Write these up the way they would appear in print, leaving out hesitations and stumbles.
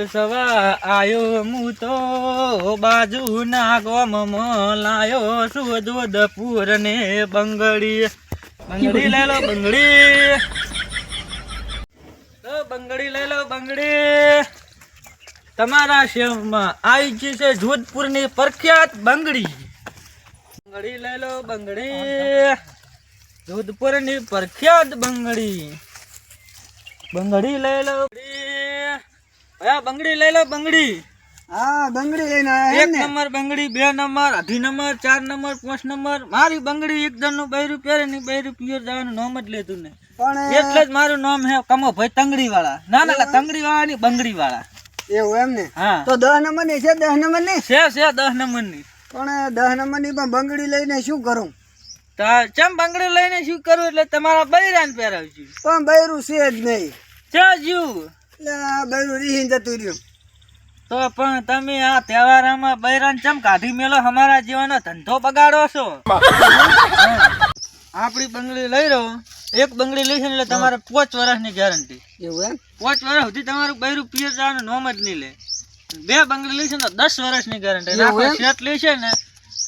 વેસવા આયો હું તો બાજુના ગામમાં લાયો છું જોધપુર ને બંગડી બંગડી લઈ લો બંગડી તો બંગડી લઈ લો બંગડી તમારા શહેરમાં આવી છે જોધપુરની પ્રખ્યાત બંગડી બંગડી લઈ લો બંગડી જોધપુરની પ્રખ્યાત બંગડી બંગડી લઈ લો બંગડી લઈ લો બંગડી હા બંગડી લઈને આયા એક નંબર બંગડી 2 નંબર અઢી નંબર 4 નંબર 5 નંબર મારી બંગડી એક જણ નું 2 રૂપિયા ની 2 રૂપિયા જવાનું નામ જ લેતું ને પણ એટલે જ મારું નામ હે કમો ભાઈ તંગડી વાળા ના ના તંગડી વાળા ની બંગડી વાળા એવું એમ ને હા તો 10 નંબર ની છે 10 નંબર ની છે 10 નંબર ની પણ 10 નંબર ની પણ બંગડી લઈને શું કરું ચમ બંગડી લઈને શું કરું એટલે તમારા બૈરાન પહેરાવજો પણ બૈરું છે જ નહીં છે જીવ એટલે આ બૈરું રીહીન જતું રહ્યું તો પણ તમે આ તહેવારમાં બૈરાન ચમ કાઢી મેલો અમારા જીવનનો ધંધો બગાડો છો આપણી બંગડી લઈ રહ્યો એક બંગડી લઈશ એટલે તમારે 5 વર્ષની ગેરંટી એવું એમ 5 વર્ષ સુધી તમારું બૈરું પિયર જવાનું નામ જ નહીં લે 2 બંગડી લઈશ તો 10 વર્ષની ગેરંટી આખો સેટ લેશે ને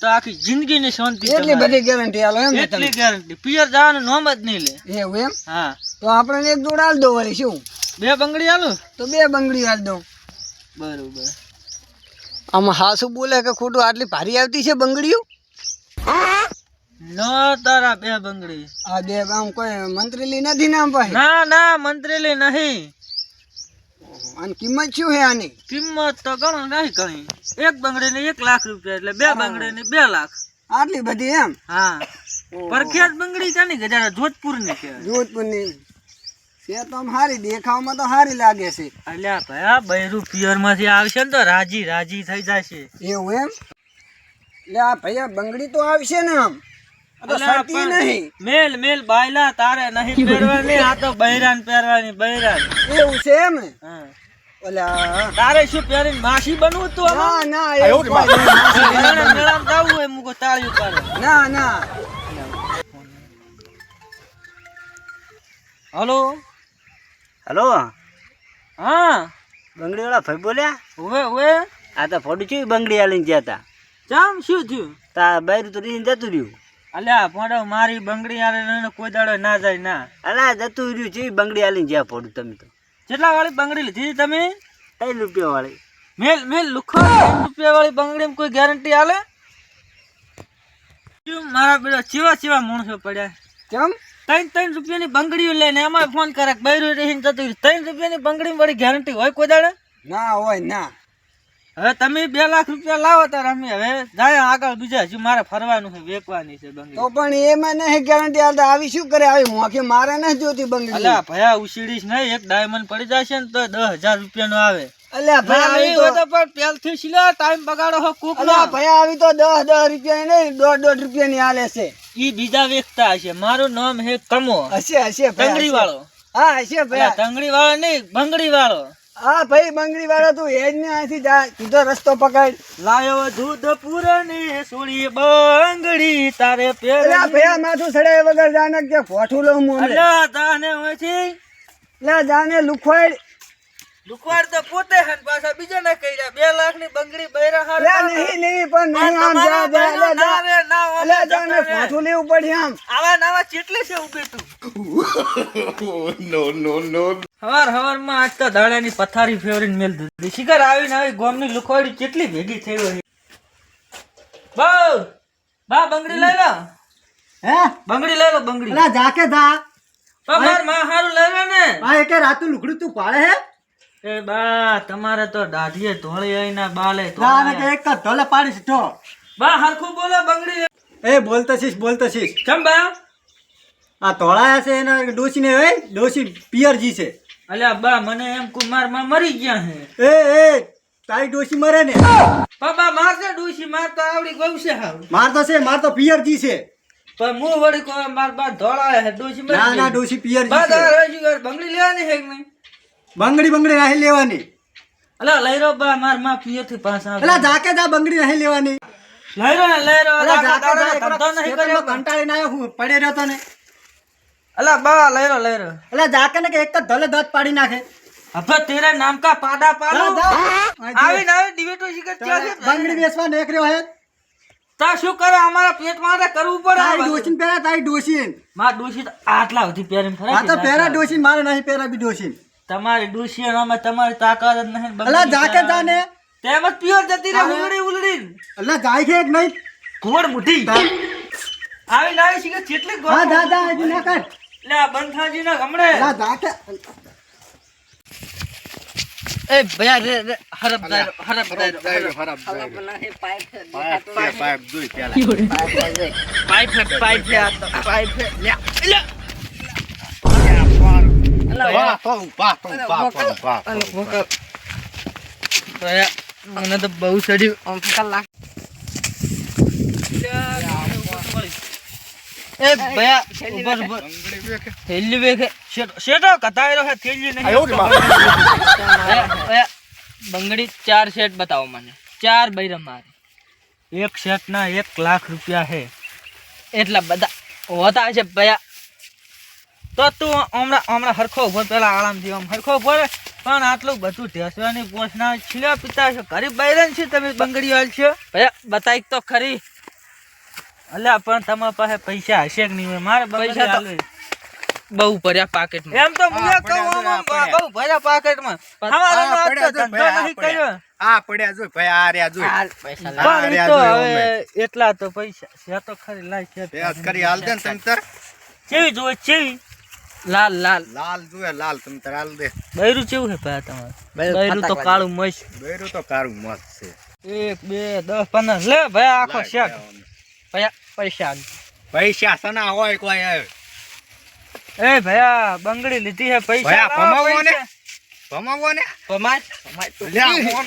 તો આખી જિંદગીની શાંતિ એટલી બધી ગેરંટી આલો એમ ને એટલી ગેરંટી પિયર જવાનું નામ જ નહીં લે એવું એમ હા તો આપણે એક જોડ આલ દો વળી શું 2 બંગડી આલો તો 2 બંગડી આલ દો બરોબર આમાં હાસુ બોલે કે ખોટું આટલી ભારી આવતી છે બંગડીઓ નો તારા 2 બંગડી આ 2 આમ કોઈ મંત્રીલી નથી ને આમ પાસે ના ના મંત્રેલી નહીં અને કિંમત શું છે આની કિંમત તો ગણો નહીં ઘણી એક બંગડી ની 1 લાખ રૂપિયા એટલે 2 બંગડી ની 2 લાખ આટલી બધી એમ હા પ્રખ્યાત બંગડી કાની ગજારા જોધપુર ની છે જોધપુર ની છે તો આમ હારી દેખાવમાં તો હારી લાગે છે અલ્યા ભાઈ આ બૈરું પિયર માંથી આવશે ને તો રાજી રાજી થઈ જશે એવું એમ એટલે આ ભૈયા બંગડી તો આવશે ને આમ આ તો સરતી નહીં મેલ મેલ બાયલા તારે નહીં પહેરવાની આ તો બૈરાન પહેરવાની બૈરાન એવું છે એમ ને હા ઓલા તારે શું પહેરીને માસી બનવું તું આમાં ના ના એવું કોઈ નહીં. મેળામાં જવું હોય મુકો તાળીઓ પાડે ના ના હલો હલો હા બંગડી વાળા ભાઈ બોલ્યા ઓવે ઓવે આ તો ફોટો ચેવી બંગડી આલીને ગયા તા ચમ શું થયું તા બૈરું તો રીને જતું રહ્યું અલ્યા પોડો મારી બંગડી આરે કોઈ દાડો ના જાય ના અલા જતું રહ્યું ચેવી બંગડી આલીને ગયા ફોટો તમે તો કેટલા વાળી બંગડી લીધી તમે 3 રૂપિયા વાળી મેલ મેલ લુખો 3 રૂપિયા વાળી બંગડી કોઈ ગેરંટી આલે મારા બેડા ચીવા ચીવા માણસો પડ્યા કેમ 3 રૂપિયાની બંગડીઓ લઈને એમાં ફોન કરે બૈરું રહીને જતું 3 રૂપિયાની બંગડી વાળી ગેરંટી હોય કોઈ દાડે ના હોય ના હવે તમે 2 લાખ રૂપિયા લાવો તાર અમે હવે જાય આગળ બીજા હજુ મારે ફરવાનું છે વેચવાની છે બંગડી તો પણ એમાં નહીં ગેરંટી આલતા આવી શું કરે આવી મોખે મારે ન જોતી બંગડી અલ્યા ભયા ઉસીડીશ નહીં એક ડાયમંડ પડી જશે ને તો 10,000 રૂપિયા નો આવે અલ્યા ભાઈ આવી તો પણ પેલથી સિલા ટાઈમ બગાડો હો કુક અલ્યા ભાઈ આવી તો 10 રૂપિયા નહીં 1.5 રૂપિયા ની આલે છે ઈ બીજા વેચતા હશે મારું નામ હે કમો હશે હશે તંગડી વાળો હા હશે ભાઈ તંગડી વાળો નહીં બંગડી વાળો હા ભાઈ બંગડી વાળો તું હેજ ને અહીંથી જા સીધો રસ્તો પકડ લાયો જોધપુરની સોળી બંગડી તારે પેર અલ્યા ભૈયા માથું સડાય વગર જાને કે ફોઠું લઉં હું હમણાં. અલ્યા તાને હોયથી લે જાને લુખવાડ લુકવાડ તો પોતે હન પાછા બીજા ના કઈરા 2 લાખ ની બંગડી બૈરા હાર લે નહીં લેવી પણ નહીં આમ જા જા લે જા રે ના અલ્યા જાને ફોઠું લેવું પડે આમ આવા નવા ચેટલે છે ઉભી તું હવાર હવાર માં આજ તો દાડાની પથારી ફેવરીને મેલ દીધી શિકાર આવીને આવી ગોમની લુખવાડી કેટલી ભેગી થઈ હોય બા બંગડી લઈ લો હે બંગડી લઈ લો બંગડી અલ્યા જાકે જા માર માં હારું લઈ લો ને ભાઈ કે રાતું લુખડું તું પાડે હે એ બા તમારે તો દાઢીએ ધોળી આઈના બાલે જાને કે એક ઢોલે પાડીશ ઢો બા હરખું બોલો બંગડી એ બોલતો છીસ કેમ બા આ તોળાયા છે એના ડોસી ને હોય ડોસી પિયરજી છે અલ્યા બા મને એમ કુમાર માં મરી ગયા હે એ તારી ડોસી મરે ને બાબા મારશે ડૂસી માર તો આવડી ગયું છે હાવ માર તો પિયરજી છે પણ હું વળી કો માર બા ધોળા હે ડૂસી મરી ના ના ગઈ. ડોસી પિયરજી બા છે તારે હજી ઘર બંગડી લેવાની હે કે નહીં બંગડી નહીં લેવાની અલ્યા લઈ રહ્યો બા માર માં પિયર થી પાછા આવે. એલા જાકે જા બંગડી નહીં લેવાની લઈ રહ્યો ને લઈ રહ્યો અલા દાડા જાકે જા દાડા ધંધો નહીં કર્યો કંટાળીને આવ્યો હું પડે રહ્યો તો ને અલ્યા બા લઈ રહ્યો એલા જાકે ને કે એક જ ધલે દત પાડી નાખે હવે તેરા નામ કા પાડા પાડો દાદા આવીને આવે ડિબેટો શીખર ક્યાં છે બંગડી બેસવા નીકળ્યો હે તા શું કરે અમારા પેટ માટે કરવું પડે આ તારી બધું. ડોશીન પહેરા તારી ડોશીન માર ડોશી તો આટલા સુધી પહેરીને ફરે આ છે તો પહેરા આટલા. ડોશીન મારે નહીં પહેરા બી ડોશીન તમારી ડોશી અને અમે તમારી તાકાત જ નહીં અલા જાકે જાને તેમ જ પ્યોર જતી રે અરે. ઉલડી ઉલડી અલા જાય છે એક નહીં ઘોડ મુઠી આવીને આવે શીખર કેટલી હા ગોળ દાદા હજી ના કર લે આ બંથાજી ના હમણે અલા જાકે એ ભયા રે રે હરબ દાયરો હરબ દાયરો પાઇપ હે આ તો પાઇપ હે લે લે ભયા મને તો બહુ સડ્યું આમ કલાક એ ભયા ઉપર ઉપર થેલી વેખે શેટો કતાયરો હે થેલી નહીં ભયા બંગડી 4 સેટ બતાવો મને 4 બૈરા મારે એક સેટ ના 1 લાખ રૂપિયા હે એટલા બધા હોતા છે ભયા તો તું હમણાં હરખો ઉભો પેલા આરામ થી આમ હરખો ઉભો રે. પણ આટલું બધું ઢેસવાની પોસના છીલા પિતા છે ગરીબ બૈરન છે તમે બંગડી હાલ છો ભયા બતાઈ તો ખરી અલ્યા પણ તમારા પાસે પૈસા હશે કે નહીં હોય મારે પૈસા તો બહુ ભર્યા પાકેટમાં એમ તો મુએ કહું આમ બહુ ભર્યા પાકેટમાં અમારો નો આજ તો ધંધો નહીં કર્યો આ પડ્યા જો ભાઈ આ રહ્યા જો પણ ઈ તો હવે એટલા તો પૈસા છે તો ખરી લાય છે બેસ કરી હાલ દે ને તમ તાર ચેવી જોવે ચેવી લાલ લાલ લાલ જોએ લાલ તમ તાર હાલ દે બૈરું ચેવું છે ભાઈ તમારે બૈરું તો કાળું મસ્ત બેરું તો કારું મસ્ત છે 1 2 10 15 લે ભાઈ આખો શેક ભયા પૈસા આલ. પૈસા સના હોય કોઈ આવે એ ભયા બંગડી લીધી હે પૈસા ભયા, લાવો, ભમાવો ને. પૈસા. ભમાવો ને ભમાય લે આ ફોન.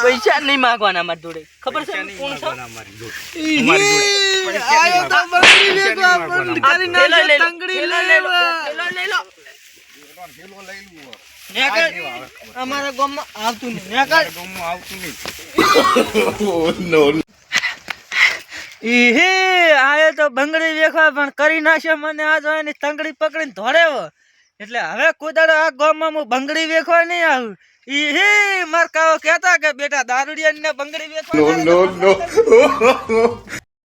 પૈસા નહીં માંગવાના અમારી જોડે ખબર છે પૈસા નહીં કોણ છો? માંગવાના અમારી જોડે. અમારી જોડે. પૈસા નહીં આયો તો માંગવાના. બંગડી પૈસા વેચવા નહીં પણ માંગવાના. કરી નાખે તંગડી લેવા. હેલો લઈ લઉં. નેકળ. અમારા ગામમાં આવતું નહીં નેકળ. ગામમાં આવતું નહીં. ઈહે આયો તો બંગડી વેખવા પણ કરી નાખ્યો મને આજ એની તંગડી પકડીને ધોડેવો એટલે હવે કુદાડો આ ગામમાં હું બંગડી વેખવા નહીં આવું ઈહે માર કાવો કહેતા કે બેટા દારૂડિયા ને બંગડી વેખવા